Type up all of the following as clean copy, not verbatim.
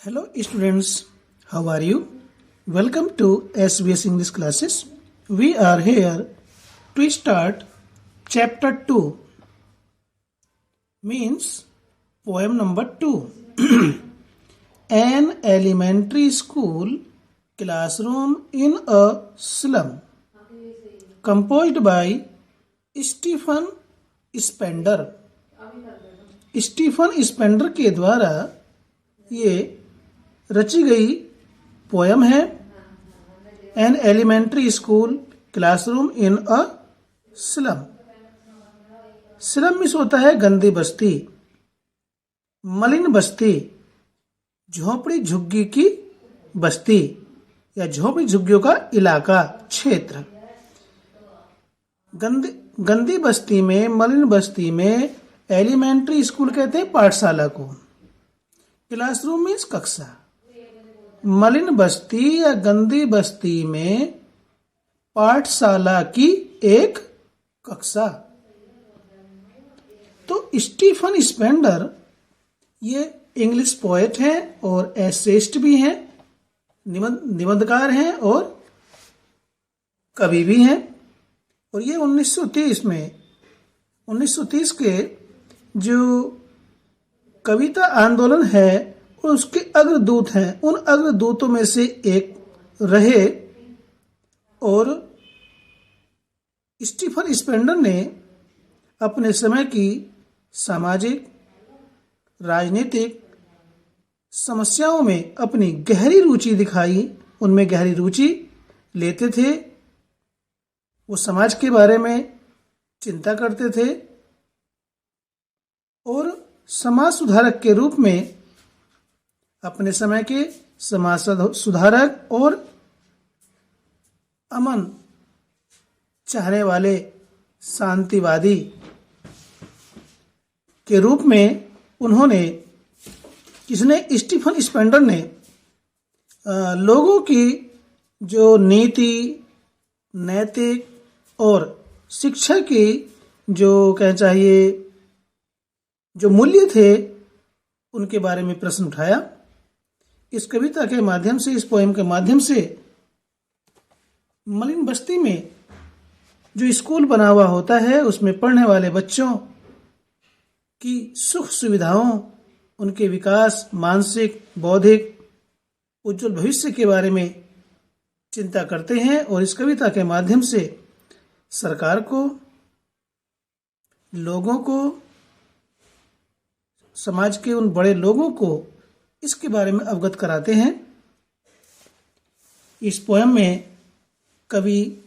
Hello students, how are you? Welcome to SBS English classes. We are here to start chapter 2, means poem number 2. An elementary school classroom in a slum, composed by Stephen Spender. Stephen Spender के द्वारा ये रची गई poem है. An elementary school classroom in a slum. Slum means होता है गंदी बस्ती, मलिन बस्ती, झोपड़ी झुग्गी की बस्ती या झोपड़ी झुग्गियों का इलाका, क्षेत्र. गंदी बस्ती में, मलिन बस्ती में एलिमेंट्री स्कूल कहते हैं पाठशाला को. क्लासरूम मीन्स कक्षा. मलिन बस्ती या गंदी बस्ती में पाठशाला की एक कक्षा. तो स्टीफन स्पेंडर ये इंग्लिश पोएट हैं और एसेइस्ट भी हैं, निबंधकार हैं और कवि भी हैं. और ये 1930 के जो कविता आंदोलन है उसके अग्रदूत हैं. उन अग्रदूतों में से एक रहे और स्टीफन स्पेंडर ने अपने समय की सामाजिक, राजनीतिक समस्याओं में अपनी गहरी रुचि दिखाई. उनमें गहरी रुचि लेते थे, वो समाज के बारे में चिंता करते थे और समाज सुधारक के रूप में अपने समय के समाज सुधारक और अमन चाहने वाले शांतिवादी के रूप में स्टीफन स्पेंडर ने लोगों की जो नीति, नैतिक और शिक्षा की जो मूल्य थे उनके बारे में प्रश्न उठाया. इस कविता के माध्यम से, इस पोएम के माध्यम से मलिन बस्ती में जो स्कूल बना हुआ होता है उसमें पढ़ने वाले बच्चों की सुख सुविधाओं, उनके विकास, मानसिक, बौद्धिक, उज्जवल भविष्य के बारे में चिंता करते हैं. और इस कविता के माध्यम से सरकार को, लोगों को, समाज के उन बड़े लोगों को इसके बारे में अवगत कराते हैं. इस पोएम में कवि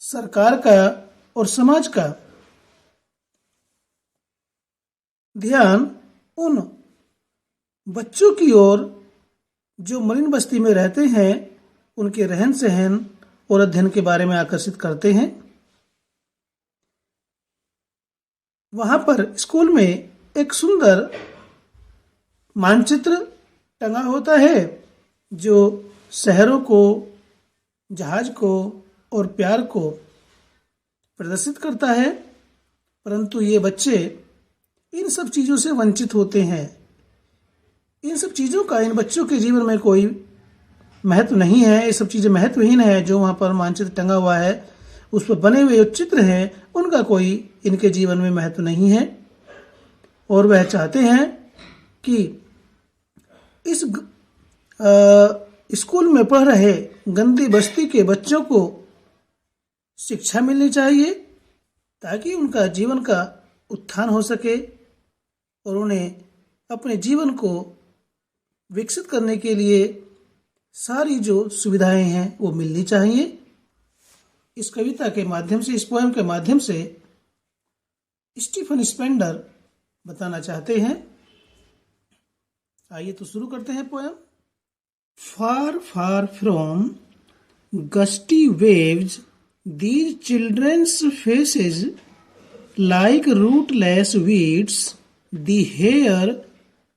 सरकार का और समाज का ध्यान उन बच्चों की ओर जो मलिन बस्ती में रहते हैं, उनके रहन सहन और अध्ययन के बारे में आकर्षित करते हैं. वहां पर स्कूल में एक सुंदर मानचित्र टंगा होता है जो शहरों को, जहाज को और प्यार को प्रदर्शित करता है. परंतु ये बच्चे इन सब चीजों से वंचित होते हैं. इन सब चीजों का इन बच्चों के जीवन में कोई महत्व नहीं है. ये सब चीजें महत्वहीन है. जो वहां पर मानचित्र टंगा हुआ है, उस पर बने हुए जो चित्र हैं, उनका कोई इनके जीवन में महत्व नहीं है. और वह चाहते हैं कि इस स्कूल में पढ़ रहे गंदी बस्ती के बच्चों को शिक्षा मिलनी चाहिए ताकि उनका जीवन का उत्थान हो सके और उन्हें अपने जीवन को विकसित करने के लिए सारी जो सुविधाएं हैं वो मिलनी चाहिए. इस कविता के माध्यम से, इस पोएम के माध्यम से स्टीफन स्पेंडर बताना चाहते हैं. आइए तो शुरू करते हैं poem. Far far from gusty waves these children's faces like rootless weeds, the hair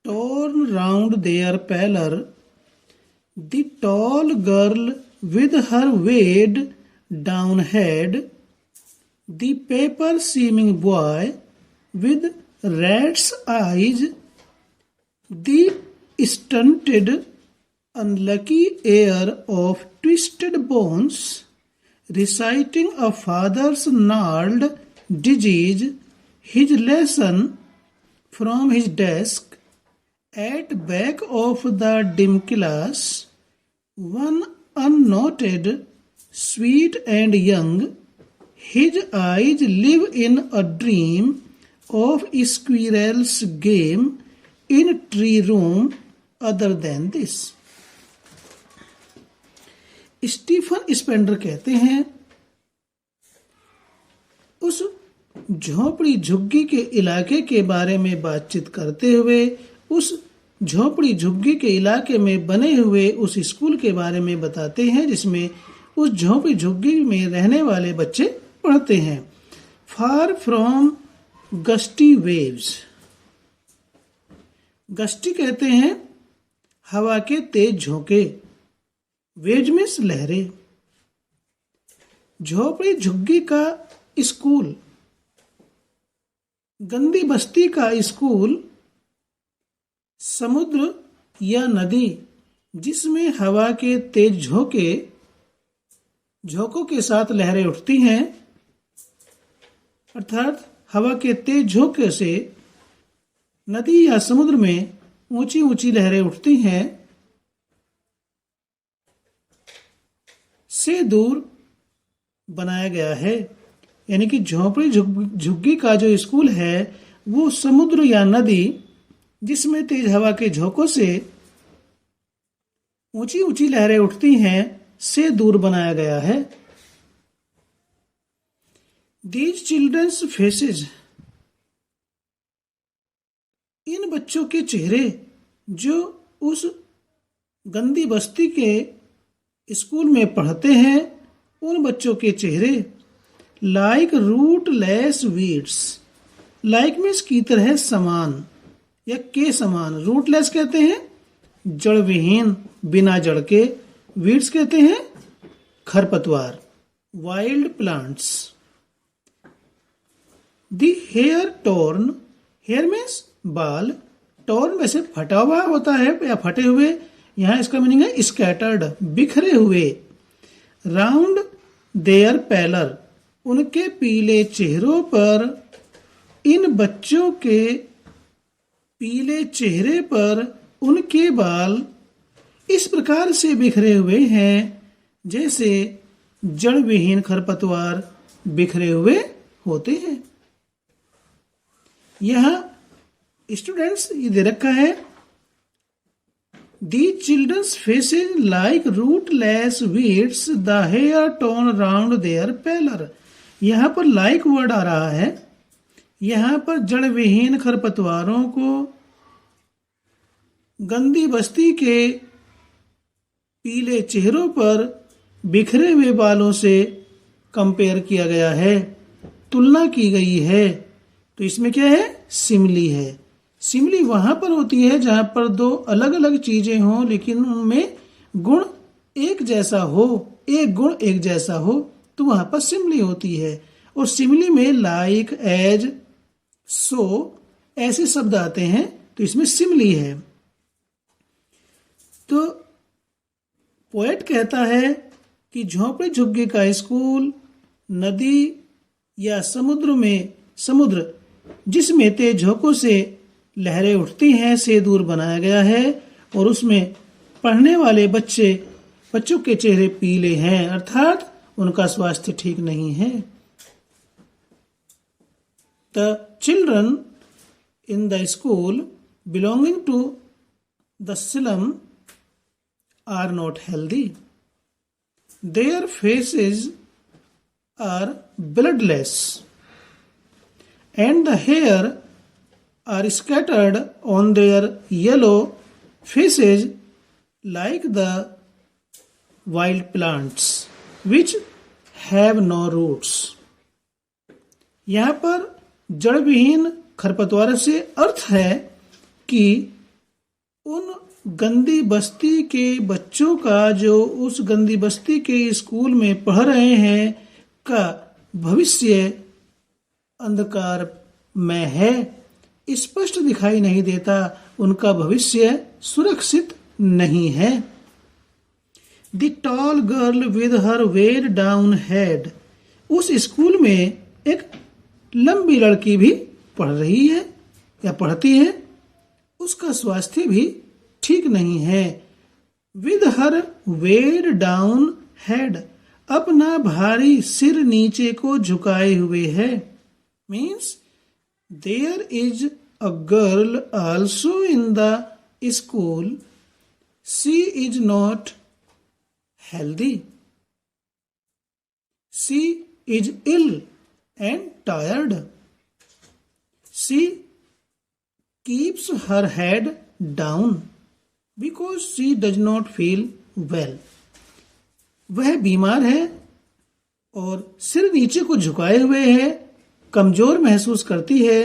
torn round their pallor, the tall girl with her weighed down head, the paper seeming boy with rat's eyes, the stunted, unlucky heir of twisted bones, reciting a father's gnarled disease, his lesson from his desk at back of the dim class, one unnoted, sweet and young, his eyes live in a dream of squirrel's game in tree room other than this. Stephen Spender कहते हैं, उस झोपड़ी झुग्गी के इलाके के बारे में बातचीत करते हुए उस झोपड़ी झुग्गी के इलाके में बने हुए उस स्कूल के बारे में बताते हैं जिसमें उस झोपड़ी झुग्गी में रहने वाले बच्चे पढ़ते हैं। फार फ्रॉम गस्टी वेव्स, गस्टी कहते हैं हवा के तेज झोंके, वेव्स मीन्स लहरें। झोपड़ी झुग्गी का स्कूल, गंदी बस्ती का स्कूल, समुद्र या नदी जिसमें हवा के तेज झोंकों के साथ लहरें उठती हैं, अर्थात हवा के तेज झोंके से नदी या समुद्र में ऊंची ऊंची लहरें उठती हैं, से दूर बनाया गया है। यानी कि झोपड़ी झुग्गी का जो स्कूल है वो समुद्र या नदी जिसमें तेज हवा के झोंकों से ऊंची ऊंची लहरें उठती हैं से दूर बनाया गया है। These children's faces, इन बच्चों के चेहरे जो उस गंदी बस्ती के स्कूल में पढ़ते हैं, उन बच्चों के चेहरे like rootless weeds, like means की तरह समान या के समान, रूटलेस कहते हैं जड़ विहीन, बिना जड़ के, वीड्स कहते हैं खरपतवार, wild plants. The hair torn, here means बाल, टॉर्न वैसे फटा हुआ होता है या फटे हुए, यहां इसका मीनिंग है स्कैटर्ड, बिखरे हुए। राउंड देयर पैलर, उनके पीले चेहरों पर, इन बच्चों के पीले चेहरे पर उनके बाल इस प्रकार से बिखरे हुए हैं जैसे जड़ विहीन खरपतवार बिखरे हुए होते हैं। यहां स्टूडेंट्स ये दे रखा है, the children's faces like rootless weeds, the hair torn round their pallor. यहां पर लाइक वर्ड आ रहा है, यहां पर जड़ विहीन खरपतवारों को गंदी बस्ती के पीले चेहरों पर बिखरे हुए बालों से कंपेयर किया गया है, तुलना की गई है। तो इसमें क्या है, सिमिली है। सिमिली वहां पर होती है जहां पर दो अलग अलग चीजें हों लेकिन उनमें गुण एक जैसा हो, एक गुण एक जैसा हो, तो वहां पर सिमिली होती है। और सिमिली में लाइक, एज, सो ऐसे शब्द आते हैं, तो इसमें सिमिली है। तो पोएट कहता है कि झोपड़ी झुग्गी का स्कूल नदी या समुद्र जिसमें तेज झोंकों से लहरें उठती हैं से दूर बनाया गया है, और उसमें पढ़ने वाले बच्चों के चेहरे पीले हैं, अर्थात उनका स्वास्थ्य ठीक नहीं है। The children in the school belonging to the slum are not healthy. Their faces are bloodless and the hair are scattered on their yellow faces like the wild plants which have no roots. यहाँ पर जड़ विहीन खरपतवार से अर्थ है कि उन गंदी बस्ती के बच्चों का जो उस गंदी बस्ती के स्कूल में पढ़ रहे हैं का भविष्य अंधकार में है, स्पष्ट दिखाई नहीं देता, उनका भविष्य सुरक्षित नहीं है। The tall girl with her weighed down head, उस स्कूल में एक लंबी लड़की भी पढ़ रही है या पढ़ती है, उसका स्वास्थ्य भी ठीक नहीं है। With her weighed down head, अपना भारी सिर नीचे को झुकाए हुए है। Means there is a girl also in the school, she is not healthy, she is ill and tired, she keeps her head down because she does not feel well, वह बीमार है और सिर नीचे को झुकाए हुए है, कमजोर महसूस करती है।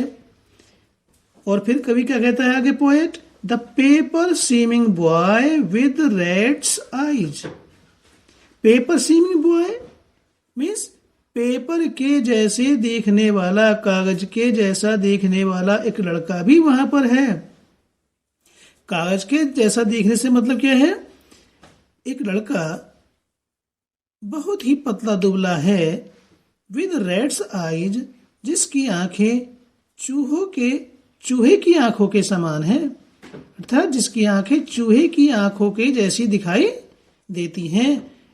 और फिर कवि क्या कहता है आगे poet, the paper seeming boy with rat's eyes, paper seeming boy means paper के जैसे देखने वाला, कागज के जैसा देखने वाला एक लड़का भी वहां पर है। कागज के जैसा देखने से मतलब क्या है, एक लड़का बहुत ही पतला दुबला है, विद रेड्स आईज, जिसकी आंखें चूहे की आंखों के समान है, अर्थात जिसकी आंखें चूहे की आंखों के जैसी दिखाई देती हैं।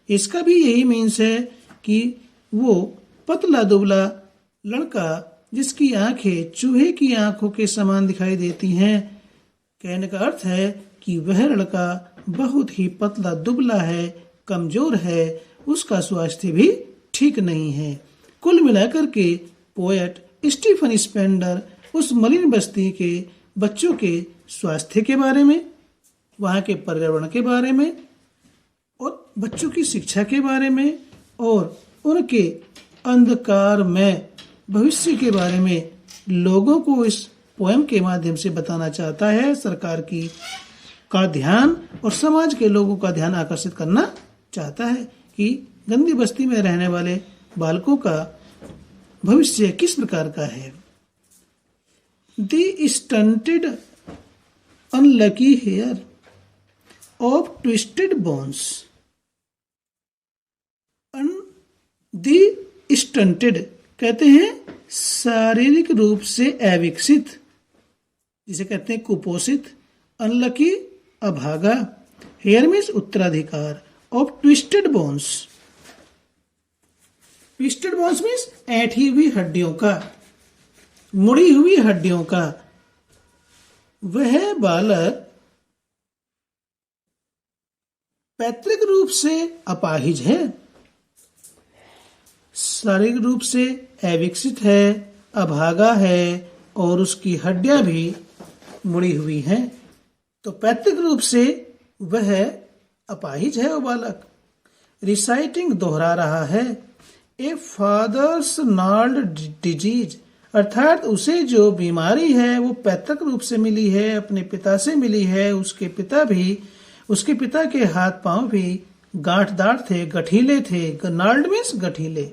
इसका भी यही मीन्स है कि वो पतला दुबला लड़का जिसकी आंखें चूहे की आंखों के समान दिखाई देती हैं, कहने का अर्थ है कि वह लड़का बहुत ही पतला दुबला है, कमजोर है, उसका स्वास्थ्य भी ठीक नहीं है। कुल मिलाकर के पोएट स्टीफन स्पेंडर उस मलिन बस्ती के बच्चों के स्वास्थ्य के बारे में, वहां के पर्यावरण के बारे में और बच्चों की शिक्षा के बारे में और उनके अंधकार में भविष्य के बारे में लोगों को इस पोएम के माध्यम से बताना चाहता है। सरकार का ध्यान और समाज के लोगों का ध्यान आकर्षित करना चाहता है कि गंदी बस्ती में रहने वाले बालकों का भविष्य किस प्रकार का है। The stunted unlucky heir of twisted bones, the stunted कहते हैं शारीरिक रूप से अविकसित, जिसे कहते हैं कुपोषित, अनलकी अभागा, हेयर मीन्स उत्तराधिकार, of twisted bones, twisted bones means ऐठी हुई हड्डियों का, मुड़ी हुई हड्डियों का। वह बालक पैतृक रूप से अपाहिज है, शारीरिक रूप से अविकसित है, अभागा है और उसकी हड्डियां भी मुड़ी हुई हैं। तो पैतृक रूप से वह अपाहिज है वो बालक। रिसाइटिंग दोहरा रहा है, ए फादर्स नॉल्ड डिजीज, अर्थात उसे जो बीमारी है वो पैतृक रूप से मिली है, अपने पिता से मिली है। उसके पिता के हाथ पांव भी गांठदार थे, गठीले थे। नॉल्ड मीन्स गठीले,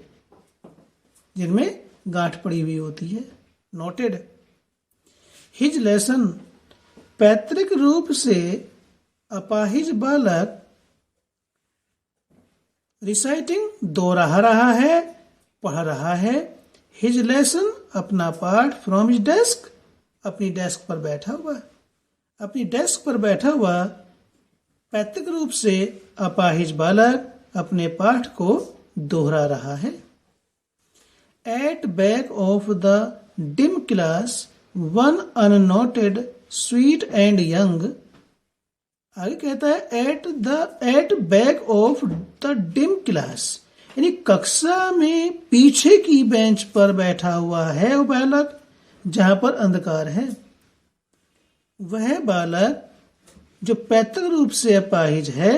जिनमें गांठ पड़ी हुई होती है, नोटेड। हिज लेसन, पैतृक रूप से अपाहिज बालक रिसाइटिंग दोहरा रहा है, पढ़ रहा है। हिज लेसन, अपना पाठ, फ्रॉम हिज डेस्क, अपनी डेस्क पर बैठा हुआ, अपनी डेस्क पर बैठा हुआ पैतृक रूप से अपाहिज बालक अपने पाठ को दोहरा रहा है। At back of the dim class one unnoted sweet and young, आगे कहता है at back of the dim class, यानी कक्षा में पीछे की बेंच पर बैठा हुआ है वो बालक जहां पर अंधकार है। वह बालक जो पैतृक रूप से अपाहिज है,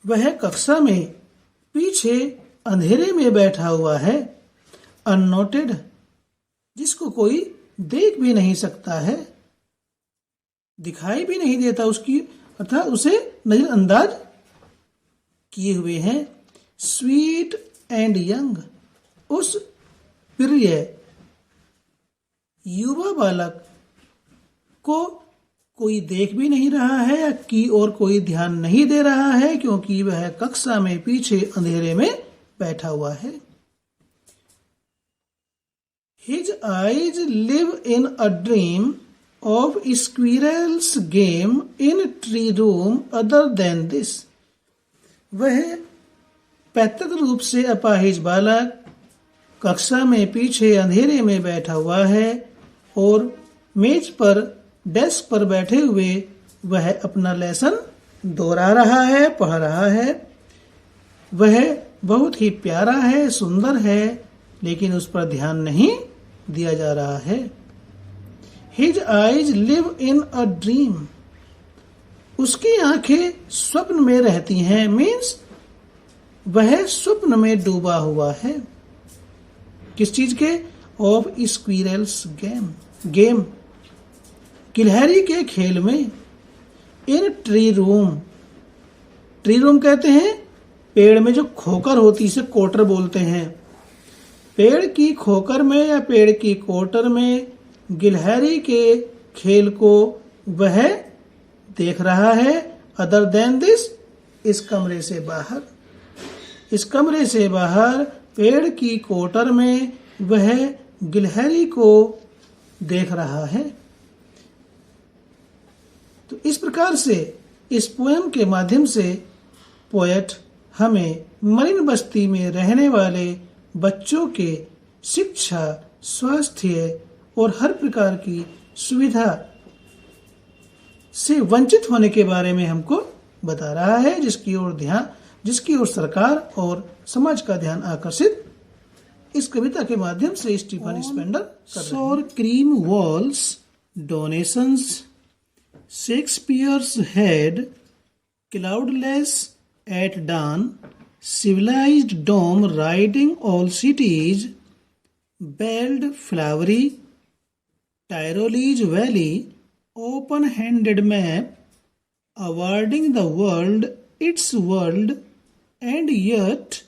वह कक्षा में पीछे अंधेरे में बैठा हुआ है। अननोटेड, जिसको कोई देख भी नहीं सकता है, दिखाई भी नहीं देता उसकी, अर्थात उसे नजरअंदाज किए हुए हैं। स्वीट एंड यंग, उस प्रिय युवा बालक को कोई देख भी नहीं रहा है या की और कोई ध्यान नहीं दे रहा है, क्योंकि वह कक्षा में पीछे अंधेरे में बैठा हुआ है। His eyes live in a dream of squirrel's game in tree room other than this. वह पैतृक रूप से अपाहिज बालक कक्षा में पीछे अंधेरे में बैठा हुआ है और मेज पर डेस्क पर बैठे हुए वह अपना लेसन दोहरा रहा है, पढ़ रहा है। वह बहुत ही प्यारा है, सुंदर है, लेकिन उस पर ध्यान नहीं दिया जा रहा है। His eyes live in a dream. उसकी आंखें स्वप्न में रहती हैं, मीन्स वह स्वप्न में डूबा हुआ है। किस चीज के? ऑफ स्क्विरल्स गेम गिलहरी के खेल में। इन ट्री रूम कहते हैं पेड़ में जो खोकर होती है, इसे कोटर बोलते हैं। पेड़ की खोकर में या पेड़ की कोटर में गिलहरी के खेल को वह देख रहा है। अदर देन दिस, इस कमरे से बाहर। इस कमरे से बाहर पेड़ की कोटर में वह गिलहरी को देख रहा है। तो इस प्रकार से इस पोएम के माध्यम से पोएट हमें मरीन बस्ती में रहने वाले बच्चों के शिक्षा, स्वास्थ्य और हर प्रकार की सुविधा से वंचित होने के बारे में हमको बता रहा है, जिसकी ओर सरकार और समाज का ध्यान आकर्षित इस कविता के माध्यम से स्टीफन स्पेंडर कर रहे हैं। Sour cream walls donations Shakespeare's head cloudless at dawn, civilized dome riding all cities, belled flowery Tyrolese valley, open-handed map, awarding the world its world, and yet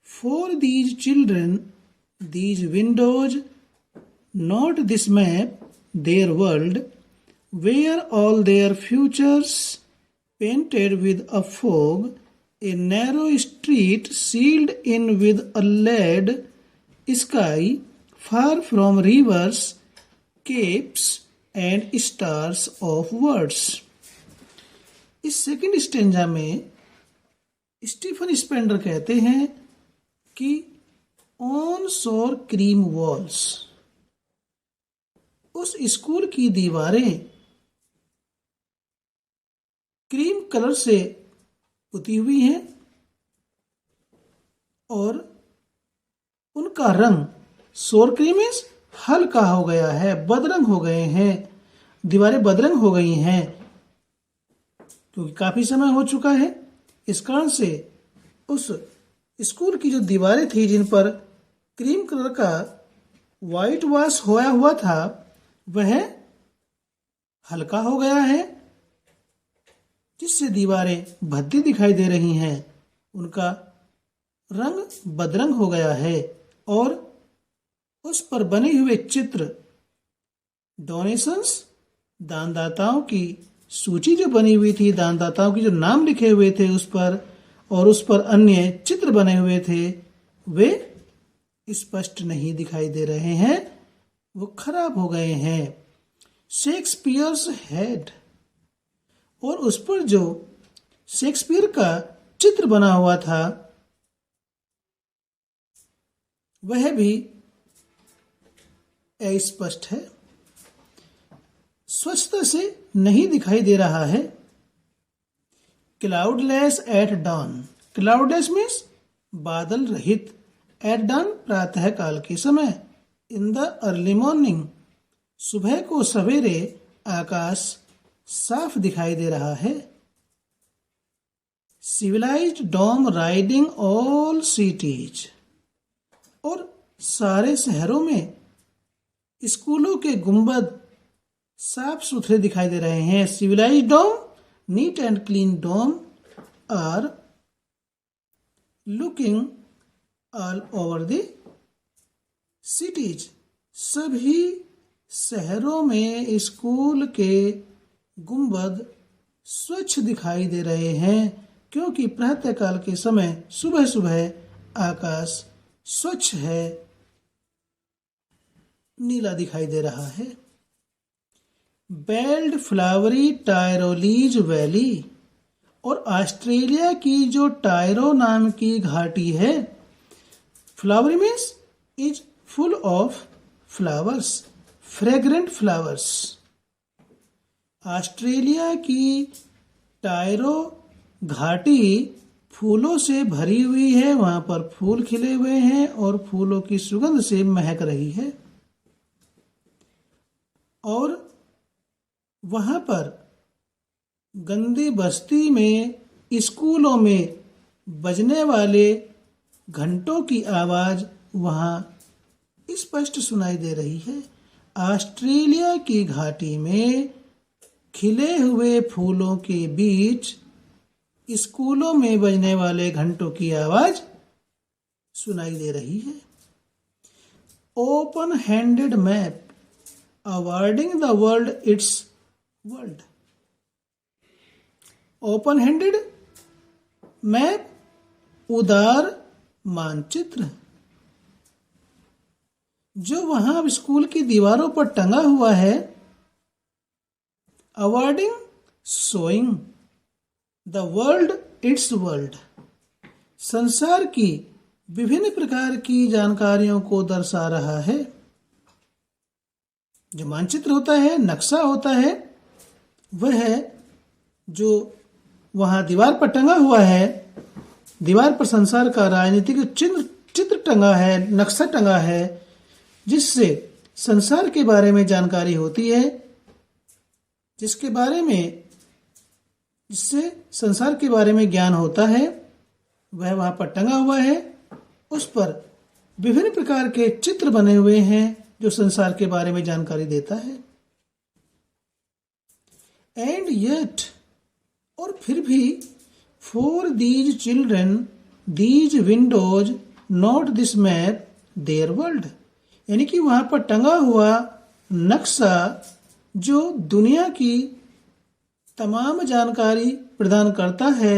for these children, these windows, not this map, their world, where all their futures painted with a fog, a narrow street sealed in with a lead sky, far from rivers, capes and stars of words. इस second stanza में Stephen Spender कहते हैं कि on शोर cream walls, उस school की दीवारें cream colour से पुती हुई हैं और उनका रंग सोर क्रीम हल्का हो गया है, बदरंग हो गए हैं। दीवारें बदरंग हो गई हैं क्योंकि काफी समय हो चुका है। इस कारण से उस स्कूल की जो दीवारें थी जिन पर क्रीम कलर का व्हाइट वॉश होया हुआ था, वह हल्का हो गया है, जिससे दीवारें भद्दी दिखाई दे रही हैं। उनका रंग बदरंग हो गया है और उस पर बने हुए चित्र डोनेशंस, दानदाताओं की सूची जो बनी हुई थी, दानदाताओं की जो नाम लिखे हुए थे उस पर, और उस पर अन्य चित्र बने हुए थे, वे स्पष्ट नहीं दिखाई दे रहे हैं, वो खराब हो गए हैं। शेक्सपियर्स हेड, और उस पर जो शेक्सपियर का चित्र बना हुआ था वह भी अस्पष्ट है, स्वच्छता से नहीं दिखाई दे रहा है। Cloudless at dawn, cloudless means बादल रहित, एट डॉन प्रातः काल के समय, इन द अर्ली मॉर्निंग सुबह को सवेरे आकाश साफ दिखाई दे रहा है। सिविलाइज्ड डोम राइडिंग ऑल सिटीज, और सारे शहरों में स्कूलों के गुंबद साफ सुथरे दिखाई दे रहे हैं। Civilized dome, neat and clean dome are looking all over the cities, सभी शहरों में स्कूल के गुंबद स्वच्छ दिखाई दे रहे हैं क्योंकि प्रातःकाल के समय सुबह सुबह आकाश स्वच्छ है, नीला दिखाई दे रहा है। बेल्ड फ्लावरी टायरोलीज वैली और ऑस्ट्रेलिया की जो टायरो नाम की घाटी है, flowery means is full of flowers, fragrant flowers. Australia की टायरो घाटी फूलों से भरी हुई है, वहां पर फूल खिले हुए हैं और फूलों की सुगंध से महक रही है। और वहां पर गंदी बस्ती में स्कूलों में बजने वाले घंटों की आवाज वहां स्पष्ट सुनाई दे रही है। ऑस्ट्रेलिया की घाटी में खिले हुए फूलों के बीच स्कूलों में बजने वाले घंटों की आवाज सुनाई दे रही है। Open handed map awarding the world it's world. Open handed map, उदार मानचित्र, जो वहां स्कूल की दीवारों पर टंगा हुआ है। Awarding, showing the world it's world, संसार की विभिन्न प्रकार की जानकारियों को दर्शा रहा है। जो मानचित्र होता है, नक्शा होता है, वह है जो वहां दीवार पर टंगा हुआ है। दीवार पर संसार का राजनीतिक चित्र टंगा है, नक्शा टंगा है, जिससे संसार के बारे में जानकारी होती है, जिससे संसार के बारे में ज्ञान होता है, वह वहां पर टंगा हुआ है। उस पर विभिन्न प्रकार के चित्र बने हुए हैं जो संसार के बारे में जानकारी देता है। एंड येट, और फिर भी, for these children these Windows not this map there world, यानी कि वहां पर टंगा हुआ नक्शा जो दुनिया की तमाम जानकारी प्रदान करता है,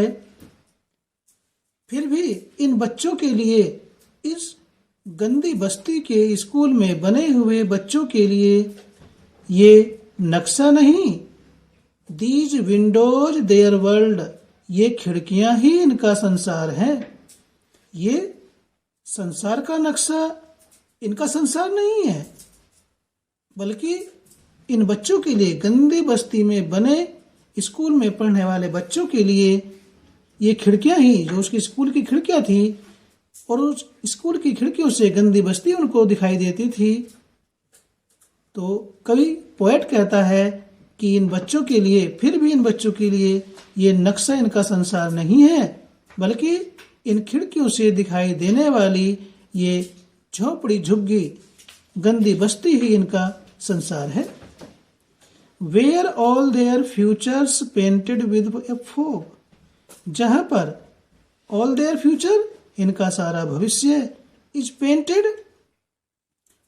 फिर भी इन बच्चों के लिए, इस गंदी बस्ती के स्कूल में बने हुए बच्चों के लिए ये नक्शा नहीं, दीज विंडोज देयर वर्ल्ड, ये खिड़कियां ही इनका संसार है। ये संसार का नक्शा इनका संसार नहीं है, बल्कि इन बच्चों के लिए, गंदी बस्ती में बने स्कूल में पढ़ने वाले बच्चों के लिए ये खिड़कियां ही, जो उसकी स्कूल की खिड़कियां थी, और उस स्कूल की खिड़कियों से गंदी बस्ती उनको दिखाई देती थी। तो कवि, पोएट कहता है कि इन बच्चों के लिए, फिर भी इन बच्चों के लिए ये नक्शा इनका संसार नहीं है, बल्कि इन खिड़कियों से दिखाई देने वाली ये झोपड़ी झुग्गी गंदी बस्ती ही इनका संसार है। Where all their futures painted with a fog, जहां पर ऑल देयर फ्यूचर, इनका सारा भविष्य, इज पेंटेड,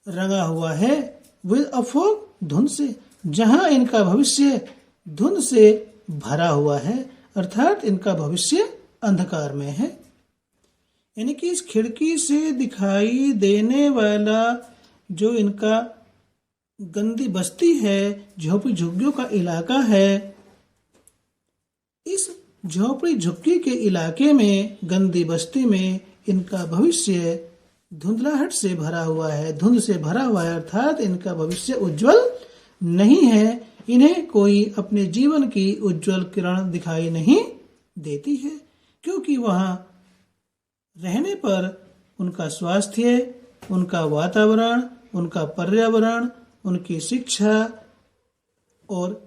रंगा हुआ है, विद अ फॉग, धुंध से, जहां इनका भविष्य धुंध से भरा हुआ है, अर्थात इनका भविष्य अंधकार में है। यानी कि इस खिड़की से दिखाई देने वाला जो इनका गंदी बस्ती है, झोपड़ी झुग्गियों का इलाका है, इस झोपड़ी झुग्गी के इलाके में, गंदी बस्ती में, इनका भविष्य धुंधलाहट से भरा हुआ है, धुंध से भरा हुआ है, अर्थात इनका भविष्य उज्जवल नहीं है। इन्हें कोई अपने जीवन की उज्जवल किरण दिखाई नहीं देती है, क्योंकि वहां रहने पर उनका स्वास्थ्य, उनका वातावरण, उनका पर्यावरण, उनकी शिक्षा और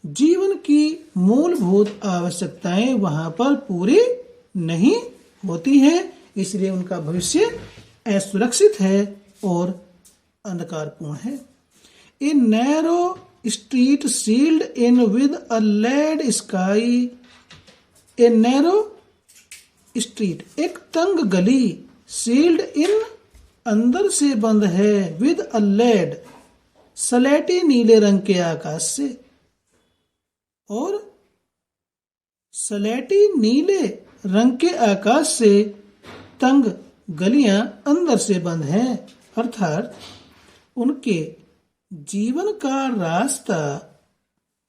जीवन की मूलभूत आवश्यकताएं वहां पर पूरी नहीं होती हैं, इसलिए उनका भविष्य असुरक्षित है और अंधकारपूर्ण है। A narrow street sealed in with a lead sky, a narrow street, एक तंग गली, सील्ड इन, अंदर से बंद है, विद अ लेड, सलेटी नीले रंग के आकाश से, और सलेटी नीले रंग के आकाश से तंग गलियां अंदर से बंद हैं, अर्थात उनके जीवन का रास्ता,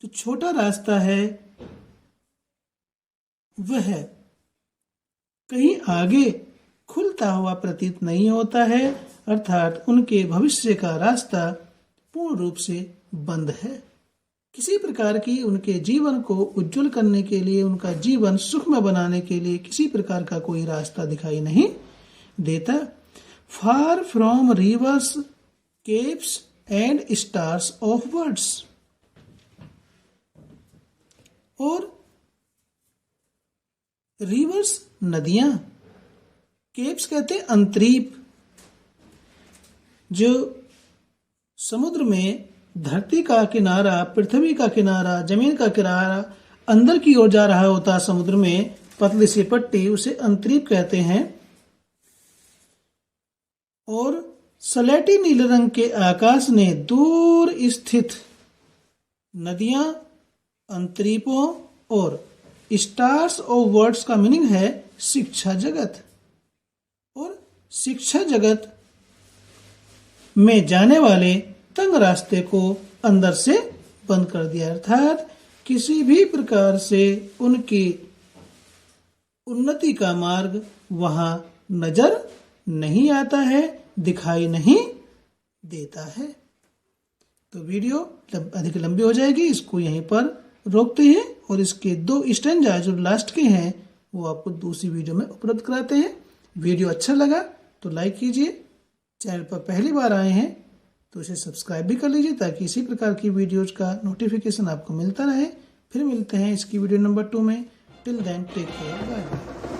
जो छोटा रास्ता है, वह कहीं आगे खुलता हुआ प्रतीत नहीं होता है, अर्थात उनके भविष्य का रास्ता पूर्ण रूप से बंद है। किसी प्रकार की उनके जीवन को उज्जवल करने के लिए, उनका जीवन सुखमय बनाने के लिए किसी प्रकार का कोई रास्ता दिखाई नहीं देता। Far from reverse, caves and stars of words, और रिवर्स नदियां, केव्स कहते हैं अंतरीप, जो समुद्र में धरती का किनारा, पृथ्वी का किनारा, जमीन का किनारा अंदर की ओर जा रहा होता समुद्र में, पतली सी पट्टी, उसे अंतरीप कहते हैं। और सलेटी नीले रंग के आकाश ने दूर स्थित नदियां, अंतरीपों और स्टार्स ऑफ वर्ड्स का मीनिंग है शिक्षा जगत, और शिक्षा जगत में जाने वाले तंग रास्ते को अंदर से बंद कर दिया, अर्थात किसी भी प्रकार से उनकी उन्नति का मार्ग वहां नजर नहीं आता है, दिखाई नहीं देता है। तो वीडियो अधिक लंबी हो जाएगी, इसको यहीं पर रोकते हैं और इसके 2 स्टैंजा जो लास्ट के हैं वो आपको दूसरी वीडियो में उपलब्ध कराते हैं। वीडियो अच्छा लगा तो लाइक कीजिए, चैनल पर पहली बार आए हैं तो इसे सब्सक्राइब भी कर लीजिए ताकि इसी प्रकार की वीडियोज का नोटिफिकेशन आपको मिलता रहे। फिर मिलते हैं इसकी वीडियो नंबर 2 में। Till then take care, bye bye.